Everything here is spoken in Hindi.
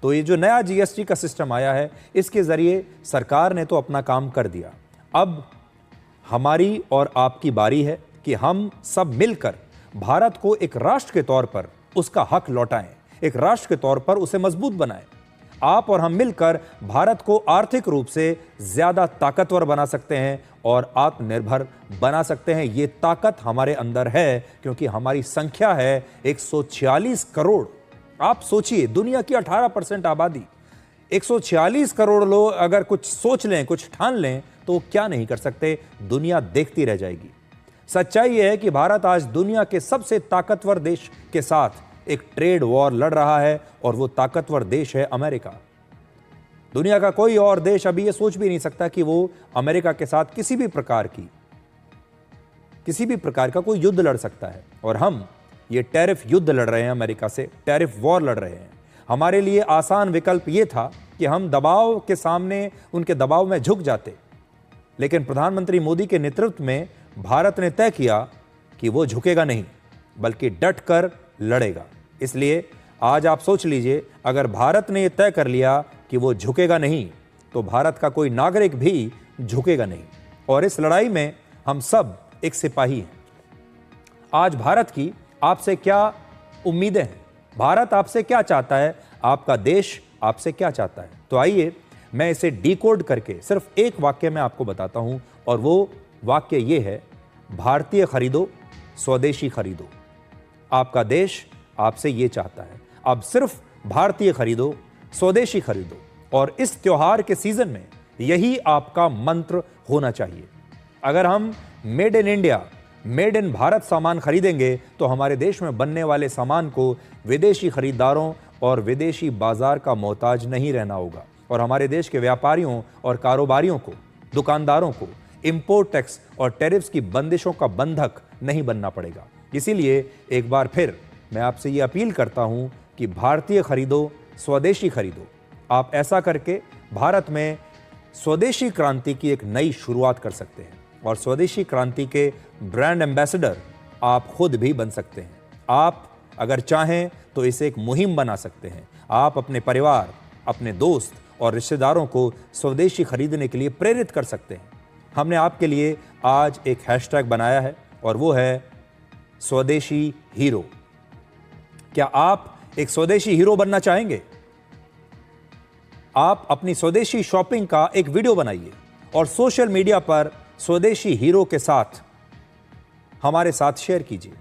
तो ये जो नया जीएसटी का सिस्टम आया है, इसके जरिए सरकार ने तो अपना काम कर दिया। अब हमारी और आपकी बारी है कि हम सब मिलकर भारत को एक राष्ट्र के तौर पर उसका हक लौटाएं, एक राष्ट्र के तौर पर उसे मजबूत बनाएं। आप और हम मिलकर भारत को आर्थिक रूप से ज्यादा ताकतवर बना सकते हैं और आत्मनिर्भर बना सकते हैं। ये ताकत हमारे अंदर है, क्योंकि हमारी संख्या है 146 करोड़। आप सोचिए, दुनिया की 18% आबादी, 146 करोड़ लोग अगर कुछ सोच लें, कुछ ठान लें, तो क्या नहीं कर सकते। दुनिया देखती रह जाएगी। सच्चाई यह है कि भारत आज दुनिया के सबसे ताकतवर देश के साथ एक ट्रेड वॉर लड़ रहा है, और वो ताकतवर देश है अमेरिका। दुनिया का कोई और देश अभी ये सोच भी नहीं सकता कि वो अमेरिका के साथ किसी भी प्रकार का कोई युद्ध लड़ सकता है। और हम ये टैरिफ युद्ध लड़ रहे हैं, अमेरिका से टैरिफ वॉर लड़ रहे हैं। हमारे लिए आसान विकल्प ये था कि हम दबाव के सामने उनके दबाव में झुक जाते, लेकिन प्रधानमंत्री मोदी के नेतृत्व में भारत ने तय किया कि वो झुकेगा नहीं, बल्कि डट कर लड़ेगा। इसलिए आज आप सोच लीजिए, अगर भारत ने यह तय कर लिया कि वो झुकेगा नहीं, तो भारत का कोई नागरिक भी झुकेगा नहीं। और इस लड़ाई में हम सब एक सिपाही हैं। आज भारत की आपसे क्या उम्मीदें हैं? भारत आपसे क्या चाहता है? आपका देश आपसे क्या चाहता है? तो आइए मैं इसे डिकोड करके सिर्फ एक वाक्य में आपको बताता हूं, और वो वाक्य ये है: भारतीय खरीदो, स्वदेशी खरीदो। आपका देश आपसे ये चाहता है, अब सिर्फ भारतीय खरीदो, स्वदेशी खरीदो। और इस त्योहार के सीजन में यही आपका मंत्र होना चाहिए। अगर हम made in India, made in Bharat सामान खरीदेंगे, तो हमारे देश में बनने वाले सामान को विदेशी खरीदारों और विदेशी बाजार का मोहताज नहीं रहना होगा। और हमारे देश के व्यापारियों और कारोबारियों को, दुकानदारों को इंपोर्ट टैक्स और टैरिफ्स की बंदिशों का बंधक नहीं बनना पड़ेगा। इसीलिए एक बार फिर मैं आपसे ये अपील करता हूं कि भारतीय खरीदो, स्वदेशी खरीदो। आप ऐसा करके भारत में स्वदेशी क्रांति की एक नई शुरुआत कर सकते हैं, और स्वदेशी क्रांति के ब्रांड एम्बेसडर आप खुद भी बन सकते हैं। आप अगर चाहें तो इसे एक मुहिम बना सकते हैं। आप अपने परिवार, अपने दोस्त और रिश्तेदारों को स्वदेशी खरीदने के लिए प्रेरित कर सकते हैं। हमने आपके लिए आज एक हैशटैग बनाया है, और वो है स्वदेशी हीरो। क्या आप एक स्वदेशी हीरो बनना चाहेंगे? आप अपनी स्वदेशी शॉपिंग का एक वीडियो बनाइए और सोशल मीडिया पर स्वदेशी हीरो के साथ हमारे साथ शेयर कीजिए।